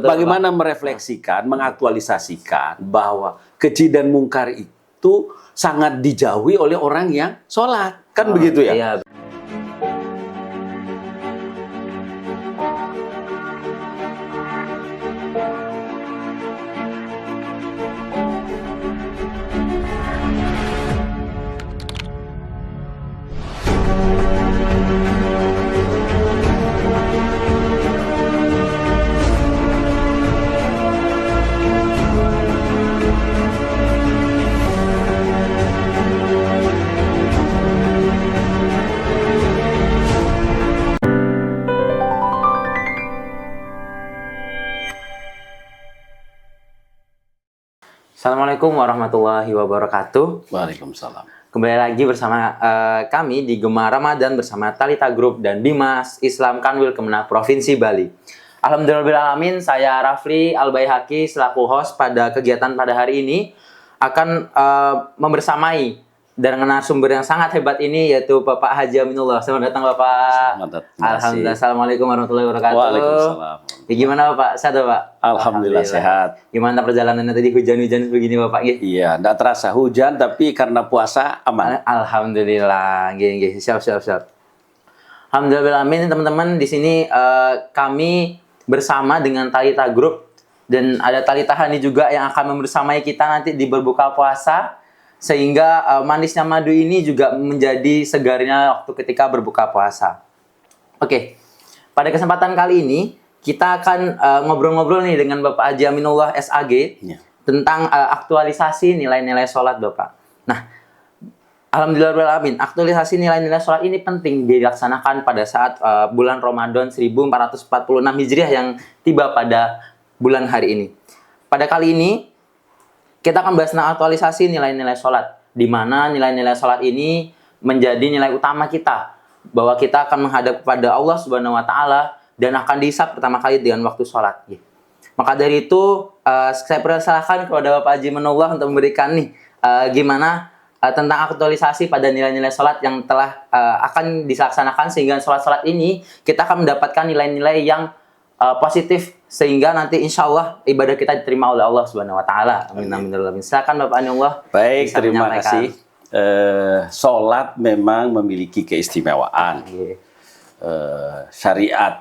Bagaimana merefleksikan, mengaktualisasikan bahwa keji dan mungkar itu sangat dijauhi oleh orang yang sholat. Kan begitu ya? Iya. Assalamualaikum warahmatullahi wabarakatuh. Waalaikumsalam. Kembali lagi bersama kami di Gemar Ramadan bersama Talita Group dan Bimas Islam Kanwil Kemenang Provinsi Bali. Alhamdulillahirrahmanirrahim, saya Rafli Al-Baihaqi selaku host pada kegiatan pada hari ini akan membersamai dengan narasumber yang sangat hebat ini yaitu Bapak Haji Aminullah. Selamat datang Bapak. Selamat datang. Alhamdulillah. Assalamualaikum warahmatullahi wabarakatuh. Waalaikumsalam. Ya, gimana Bapak? Sehat Pak? Alhamdulillah sehat. Gimana perjalanannya tadi hujan-hujan begini Bapak? Iya, enggak terasa hujan tapi karena puasa aman. Alhamdulillah. Gini. Siap. Alhamdulillah teman-teman, di sini kami bersama dengan Talita Group dan ada Talita Hani juga yang akan membersamai kita nanti di berbuka puasa. Sehingga manisnya madu ini juga menjadi segarnya waktu ketika berbuka puasa. Oke, pada kesempatan kali ini kita akan ngobrol-ngobrol nih dengan Bapak Haji Aminullah SAG tentang aktualisasi nilai-nilai sholat Bapak. Nah, alhamdulillahirrahmanirrahim, aktualisasi nilai-nilai sholat ini penting dilaksanakan pada saat bulan Ramadan 1446 Hijriah yang tiba pada bulan hari ini. Pada kali ini kita akan bahas tentang aktualisasi nilai-nilai sholat, di mana nilai-nilai sholat ini menjadi nilai utama kita, bahwa kita akan menghadap kepada Allah Subhanahu Wa Taala dan akan dihisab pertama kali dengan waktu sholat. Maka dari itu, saya persilahkan kepada Bapak Haji Aminullah untuk memberikan gimana tentang aktualisasi pada nilai-nilai sholat yang telah akan dilaksanakan, sehingga sholat-sholat ini kita akan mendapatkan nilai-nilai yang positif, sehingga nanti insya Allah ibadah kita diterima oleh Allah Subhanahu Wa Taala. Amin. Silakan Bapak Aminullah. Baik, terima kasih. Sholat memang memiliki keistimewaan. Syariat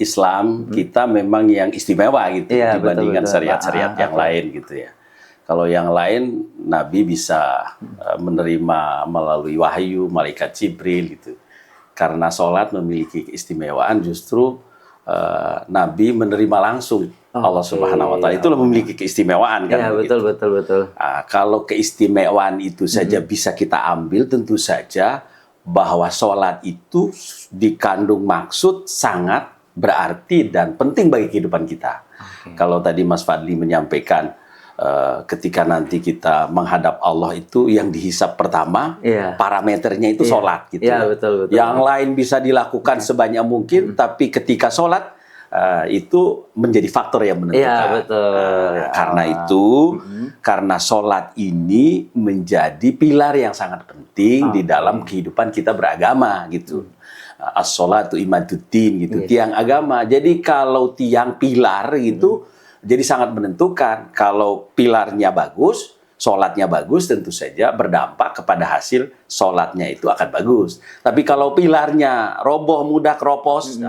Islam kita memang yang istimewa gitu dibandingkan syariat-syariat yang lain gitu ya. Kalau yang lain Nabi bisa menerima melalui wahyu malaikat Jibril gitu. Karena sholat memiliki keistimewaan, justru Nabi menerima langsung Allah Subhanahu Wa Taala. Itulah memiliki keistimewaan kan? Ya, betul. Nah, kalau keistimewaan itu saja bisa kita ambil, tentu saja bahwa sholat itu dikandung maksud sangat berarti dan penting bagi kehidupan kita. Kalau tadi Mas Fadli menyampaikan ketika nanti kita menghadap Allah itu yang dihisab pertama parameternya itu sholat gitu. Betul. Yang lain bisa dilakukan sebanyak mungkin, tapi ketika sholat itu menjadi faktor yang menentukan. Betul. Karena itu, karena sholat ini menjadi pilar yang sangat penting di dalam kehidupan kita beragama gitu. As-sholatu imaduddin gitu, tiang agama. Jadi kalau tiang pilar gitu jadi sangat menentukan. Kalau pilarnya bagus, sholatnya bagus, tentu saja berdampak kepada hasil sholatnya itu akan bagus. Tapi kalau pilarnya roboh, mudah keropos,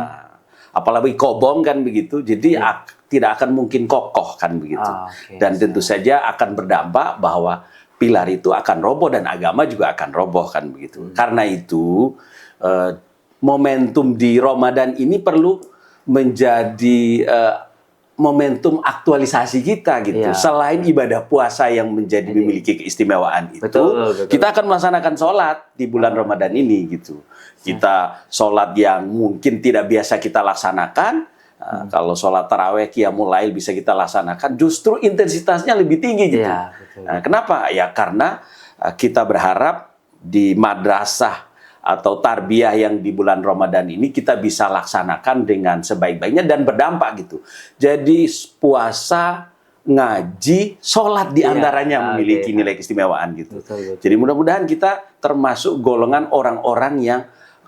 apalagi kobong kan begitu, jadi tidak akan mungkin kokoh kan begitu. Dan tentu saja akan berdampak bahwa pilar itu akan roboh dan agama juga akan roboh kan begitu. Karena itu momentum di Ramadan ini perlu menjadi momentum aktualisasi kita gitu. Selain ibadah puasa yang memiliki keistimewaan itu, betul. Kita akan melaksanakan sholat di bulan Ramadan ini gitu. Kita sholat yang mungkin tidak biasa kita laksanakan. Kalau sholat taraweh qiyamul lail bisa kita laksanakan, justru intensitasnya lebih tinggi gitu. Kenapa? Ya karena kita berharap di madrasah atau tarbiyah yang di bulan Ramadan ini kita bisa laksanakan dengan sebaik-baiknya dan berdampak gitu. Jadi puasa, ngaji, sholat diantaranya memiliki nilai keistimewaan gitu. Betul. Jadi mudah-mudahan kita termasuk golongan orang-orang yang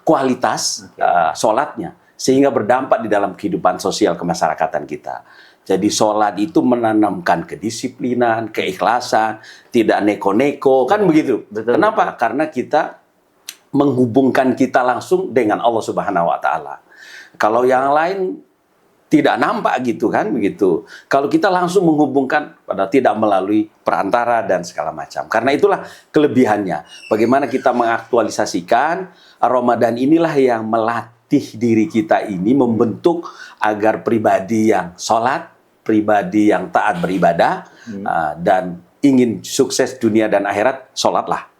kualitas sholatnya, sehingga berdampak di dalam kehidupan sosial kemasyarakatan kita. Jadi sholat itu menanamkan kedisiplinan, keikhlasan, tidak neko-neko, kan begitu. Betul. Kenapa? Karena kita menghubungkan kita langsung dengan Allah Subhanahu wa taala. Kalau yang lain tidak nampak gitu kan begitu. Kalau kita langsung menghubungkan pada tidak melalui perantara dan segala macam. Karena itulah kelebihannya. Bagaimana kita mengaktualisasikan Ramadan inilah yang melatih diri kita ini membentuk agar pribadi yang sholat, pribadi yang taat beribadah, dan ingin sukses dunia dan akhirat, sholatlah.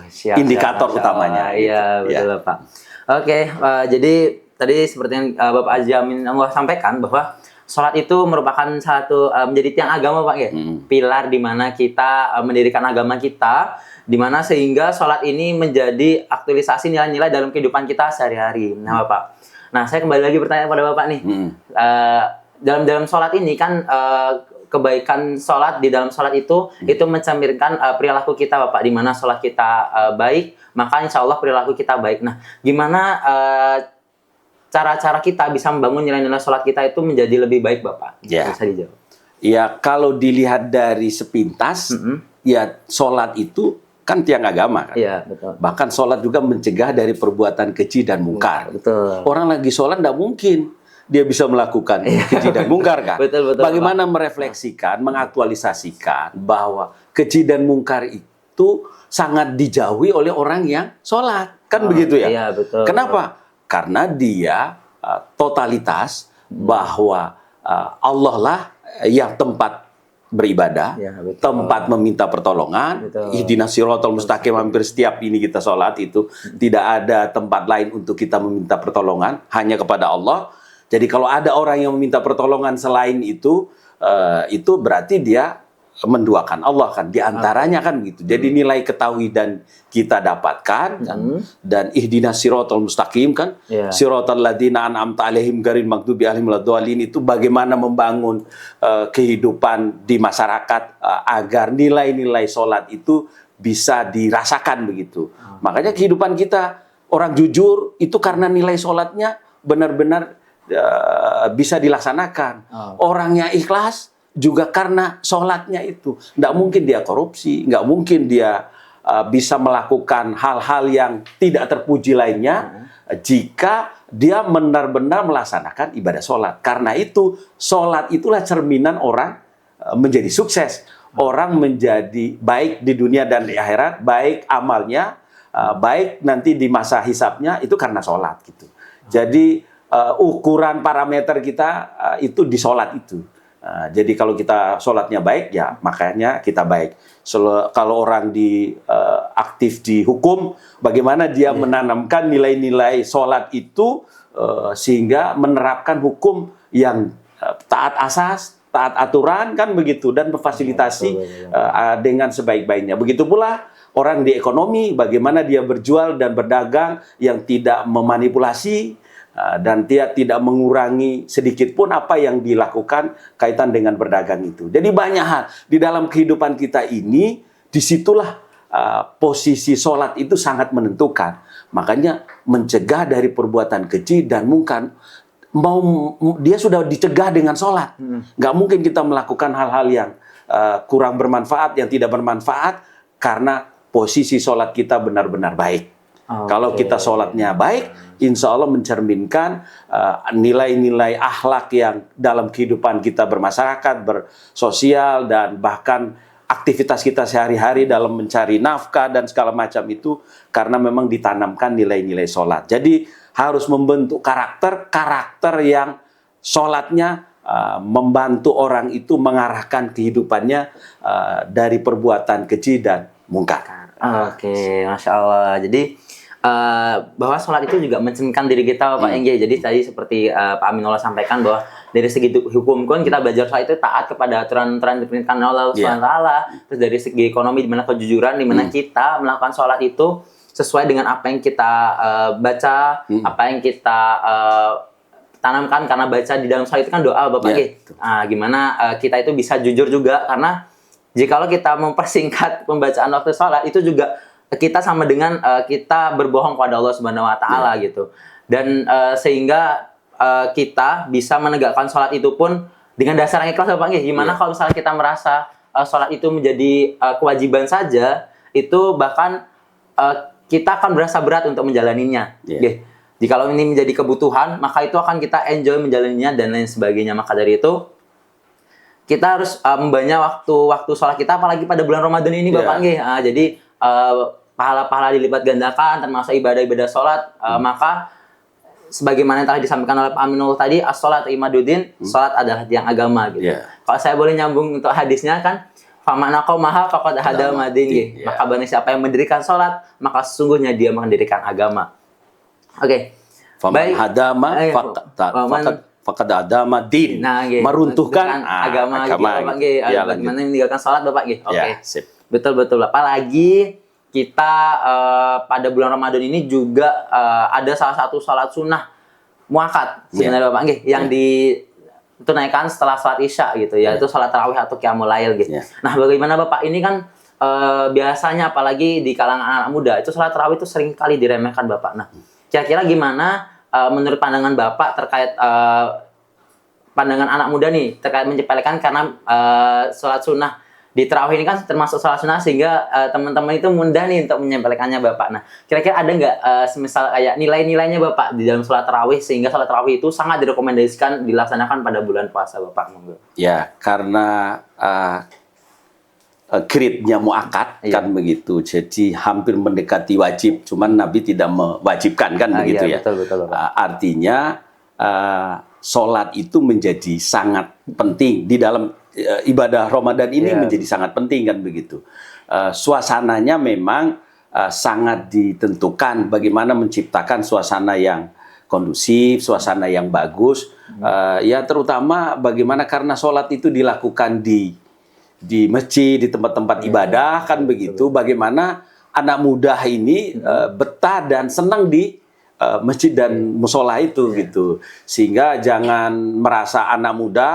Siap, Indikator siap, utamanya. Iya, gitu. betul Pak. Oke, jadi tadi seperti yang Bapak Haji Amin Allah sampaikan bahwa sholat itu merupakan satu menjadi tiang agama Pak ya, pilar di mana kita mendirikan agama kita, di mana sehingga sholat ini menjadi aktualisasi nilai-nilai dalam kehidupan kita sehari-hari. Nah Bapak, saya kembali lagi bertanya pada Bapak nih, dalam sholat ini kan kebaikan sholat di dalam sholat itu mencerminkan perilaku kita Bapak, di mana sholat kita baik, maka insya Allah perilaku kita baik. Nah, gimana cara-cara kita bisa membangun nilai-nilai sholat kita itu menjadi lebih baik Bapak? Ya. Bisa dijawab. Ya, kalau dilihat dari sepintas, ya sholat itu kan tiang agama kan. Iya, betul. Bahkan sholat juga mencegah dari perbuatan keji dan mungkar. Betul. Orang lagi sholat tidak mungkin dia bisa melakukan keji dan mungkar kan. Betul, Bagaimana merefleksikan, mengaktualisasikan bahwa keji dan mungkar itu sangat dijauhi oleh orang yang sholat. Kan begitu ya? Iya, betul. Kenapa? Karena dia totalitas bahwa Allah lah yang tempat beribadah, Ya, betul. tempat meminta pertolongan. Betul. Ihdinas siratal mustaqim, hampir setiap ini kita sholat itu tidak ada tempat lain untuk kita meminta pertolongan, hanya kepada Allah. Jadi kalau ada orang yang meminta pertolongan selain itu berarti dia menduakan Allah kan, diantaranya kan gitu. Jadi nilai ketauhidan kita dapatkan kan, dan ihdinas siratal mustaqim kan, siratal ladzina an'amta alaihim ghairil maghdubi alaihim waladdallin, itu bagaimana membangun kehidupan di masyarakat agar nilai-nilai sholat itu bisa dirasakan begitu. Makanya kehidupan kita orang jujur itu karena nilai sholatnya benar-benar bisa dilaksanakan. Orangnya ikhlas juga karena sholatnya itu. Nggak mungkin dia korupsi, nggak mungkin dia bisa melakukan hal-hal yang tidak terpuji lainnya jika dia benar-benar melaksanakan ibadah sholat. Karena itu, sholat itulah cerminan orang menjadi sukses. Orang menjadi baik di dunia dan di akhirat, baik amalnya, baik nanti di masa hisabnya, itu karena sholat gitu. Jadi ukuran parameter kita itu di sholat itu. Jadi kalau kita sholatnya baik, ya makanya kita baik. Kalau orang aktif di hukum, bagaimana dia menanamkan nilai-nilai sholat itu sehingga menerapkan hukum yang taat asas, taat aturan kan begitu, dan memfasilitasi dengan sebaik-baiknya. Begitu pula orang di ekonomi, bagaimana dia berjual dan berdagang yang tidak memanipulasi, dan dia tidak mengurangi sedikit pun apa yang dilakukan kaitan dengan berdagang itu. Jadi banyak hal di dalam kehidupan kita ini, disitulah posisi sholat itu sangat menentukan. Makanya mencegah dari perbuatan keji dan mungkar, dia sudah dicegah dengan sholat. Nggak mungkin kita melakukan hal-hal yang kurang bermanfaat, yang tidak bermanfaat, karena posisi sholat kita benar-benar baik. Kalau kita sholatnya baik, insya Allah mencerminkan nilai-nilai akhlak yang dalam kehidupan kita bermasyarakat, bersosial, dan bahkan aktivitas kita sehari-hari dalam mencari nafkah dan segala macam itu karena memang ditanamkan nilai-nilai sholat. Jadi harus membentuk karakter yang sholatnya membantu orang itu mengarahkan kehidupannya dari perbuatan keji dan mungkar. Oke, Masya Allah. Jadi bahwa sholat itu juga mencerminkan diri kita Pak Engge. Jadi tadi seperti Pak Aminullah sampaikan bahwa dari segi hukum kan kita belajar sholat itu taat kepada aturan-aturan diperintahkan Allah SWT. Terus dari segi ekonomi, di mana kejujuran, di mana kita melakukan sholat itu sesuai dengan apa yang kita baca, apa yang kita tanamkan, karena baca di dalam sholat itu kan doa Bapak Engge. Gimana kita itu bisa jujur juga, karena jikalau kita mempersingkat pembacaan waktu sholat itu juga kita sama dengan kita berbohong kepada Allah Subhanahu wa taala gitu. Dan sehingga kita bisa menegakkan sholat itu pun dengan dasar yang ikhlas Bapak nggih. Gimana kalau misalnya kita merasa sholat itu menjadi kewajiban saja, itu bahkan kita akan berasa berat untuk menjalaninya. Nggih. Jikalau ini menjadi kebutuhan, maka itu akan kita enjoy menjalaninya dan lain sebagainya. Maka dari itu kita harus membanyak waktu sholat kita, apalagi pada bulan Ramadan ini Bapak nggih. Jadi pahala-pahala dilipat gandakan, termasuk ibadah-ibadah sholat. Maka sebagaimana yang telah disampaikan oleh Pak Aminul tadi, as-sholat imaduddin, sholat adalah tiang agama gitu. Kalau saya boleh nyambung untuk hadisnya kan, famana qaumaha faqad hadal madin. Maka barang siapa yang mendirikan sholat, maka sesungguhnya dia mendirikan agama. Oke. Baik. Hadama faqad hadama din. Nah, meruntuhkan agama gitu, Bapak nggih. Bagaimana meninggalkan sholat Bapak nggih. Oke. Sip. Betul. Apalagi kita pada bulan Ramadan ini juga ada salah satu sholat sunnah muakkad sebenarnya Bapak nggih, yang ditunaikan setelah sholat Isya gitu ya, itu sholat tarawih atau qiyamul lail gitu. Nah, bagaimana Bapak ini kan biasanya apalagi di kalangan anak muda itu sholat tarawih itu sering kali diremehkan Bapak. Nah, kira-kira gimana menurut pandangan Bapak terkait pandangan anak muda nih terkait menyepelekan karena sholat sunnah di tarawih ini kan termasuk sholat sunnah, sehingga teman-teman itu mudah nih untuk menyepelekannya Bapak. Nah, kira-kira ada nggak semisal kayak nilai-nilainya Bapak di dalam sholat tarawih sehingga sholat tarawih itu sangat direkomendasikan dilaksanakan pada bulan puasa Bapak? Ya, karena grade-nya muakkad kan begitu, jadi hampir mendekati wajib, cuman Nabi tidak mewajibkan kan begitu ya. Betul. Artinya sholat itu menjadi sangat penting di dalam ibadah Ramadan ini, menjadi sangat penting kan begitu. Suasananya memang sangat ditentukan bagaimana menciptakan suasana yang kondusif, suasana yang bagus. Ya terutama bagaimana karena sholat itu dilakukan di masjid, di tempat-tempat ibadah kan begitu. Bagaimana anak muda ini betah dan senang di masjid dan musola itu gitu. Sehingga jangan merasa anak muda,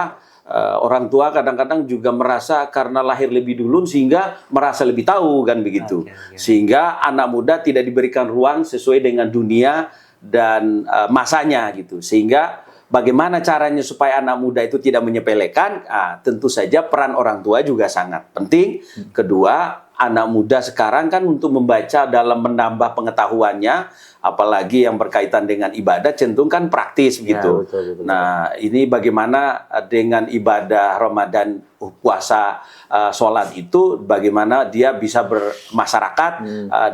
orang tua kadang-kadang juga merasa karena lahir lebih dulu sehingga merasa lebih tahu kan begitu. Sehingga anak muda tidak diberikan ruang sesuai dengan dunia dan masanya gitu. Sehingga bagaimana caranya supaya anak muda itu tidak menyepelekan? Tentu saja peran orang tua juga sangat penting. Kedua, anak muda sekarang kan untuk membaca dalam menambah pengetahuannya, apalagi yang berkaitan dengan ibadah, cenderung kan praktis begitu. Betul. Nah, ini bagaimana dengan ibadah Ramadan, puasa, sholat itu, bagaimana dia bisa bermasyarakat,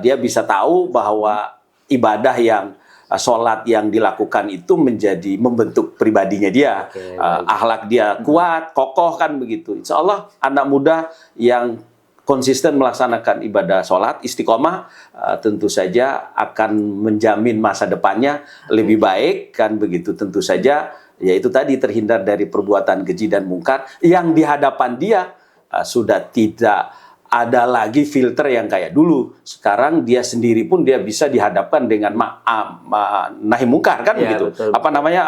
dia bisa tahu bahwa ibadah yang sholat yang dilakukan itu menjadi membentuk pribadinya dia, akhlak dia kuat, kokoh kan begitu. Insya Allah anak muda yang konsisten melaksanakan ibadah sholat, istiqomah, tentu saja akan menjamin masa depannya lebih baik kan begitu. Tentu saja yaitu tadi terhindar dari perbuatan keji dan mungkar yang di hadapan dia sudah tidak ada lagi filter yang kayak dulu. Sekarang dia sendiri pun dia bisa dihadapkan dengan nahi mungkar kan begitu. Betul. Apa namanya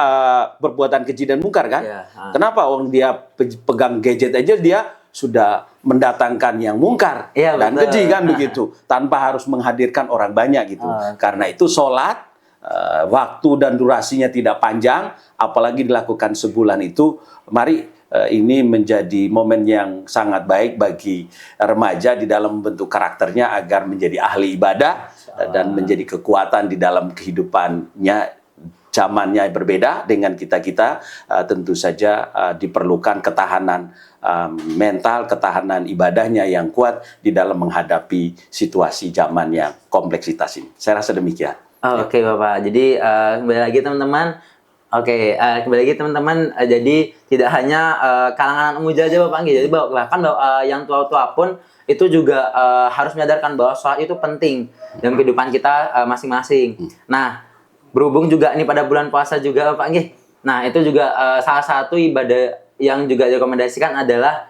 perbuatan keji dan mungkar kan? Kenapa? Orang dia pegang gadget aja dia sudah mendatangkan yang mungkar dan keji kan begitu, tanpa harus menghadirkan orang banyak gitu. Karena itu sholat waktu dan durasinya tidak panjang, apalagi dilakukan sebulan itu, mari ini menjadi momen yang sangat baik bagi remaja di dalam membentuk karakternya agar menjadi ahli ibadah dan menjadi kekuatan di dalam kehidupannya. Zamannya berbeda dengan kita-kita, tentu saja diperlukan ketahanan mental, ketahanan ibadahnya yang kuat di dalam menghadapi situasi zaman yang kompleksitas ini. Saya rasa demikian. Oke, Bapak. Jadi kembali lagi teman-teman. Kembali lagi teman-teman. Jadi tidak hanya kalangan anak muda aja Bapak. Jadi bahkan yang tua-tua pun itu juga harus menyadarkan bahwa sholat itu penting dalam kehidupan kita masing-masing. Nah, berhubung juga nih pada bulan puasa juga Bapak nggih. Nah, itu juga salah satu ibadah yang juga direkomendasikan adalah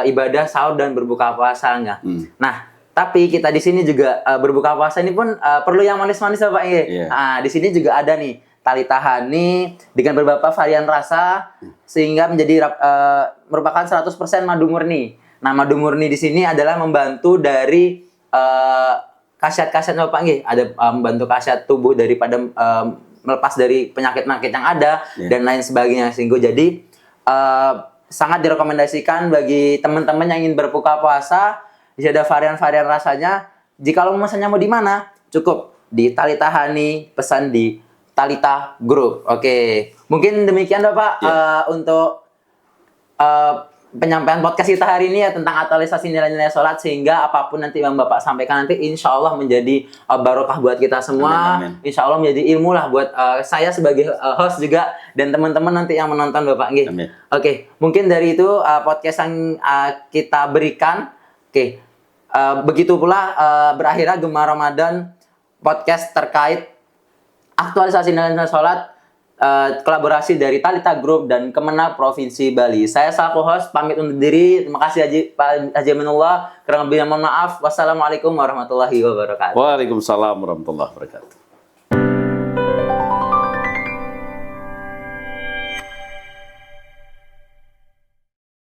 ibadah sahur dan berbuka puasa enggak. Nah, tapi kita di sini juga berbuka puasa ini pun perlu yang manis-manis Bapak nggih. Nah, di sini juga ada nih tali tahani dengan beberapa varian rasa sehingga menjadi merupakan 100% madu murni. Nah, madu murni di sini adalah membantu dari khasiat-khasiat Bapak nggih, ada membantu khasiat tubuh daripada melepas dari penyakit-penyakit yang ada dan lain sebagainya, sehingga jadi sangat direkomendasikan bagi teman-teman yang ingin berbuka puasa. Di sini ada varian-varian rasanya. Jika lo memesannya mau di mana, cukup di Talita Honey, pesan di Talita Group. Oke, mungkin demikian Bapak untuk penyampaian podcast kita hari ini ya tentang aktualisasi nilai-nilai sholat, sehingga apapun nanti yang Bapak sampaikan nanti insya Allah menjadi barokah buat kita semua. Amin, amin. Insya Allah menjadi ilmu lah buat saya sebagai host juga dan teman-teman nanti yang menonton Bapak. Amin. Oke, mungkin dari itu podcast yang kita berikan. Oke, begitu pula berakhirnya Gema Ramadan podcast terkait aktualisasi nilai-nilai sholat, kolaborasi dari Talita Group dan Kemenag Provinsi Bali. Saya selaku host pamit undur diri. Terima kasih Pak Haji Aminullah. Kurang lebihnya mohon maaf. Wassalamualaikum warahmatullahi wabarakatuh. Waalaikumsalam warahmatullahi wabarakatuh.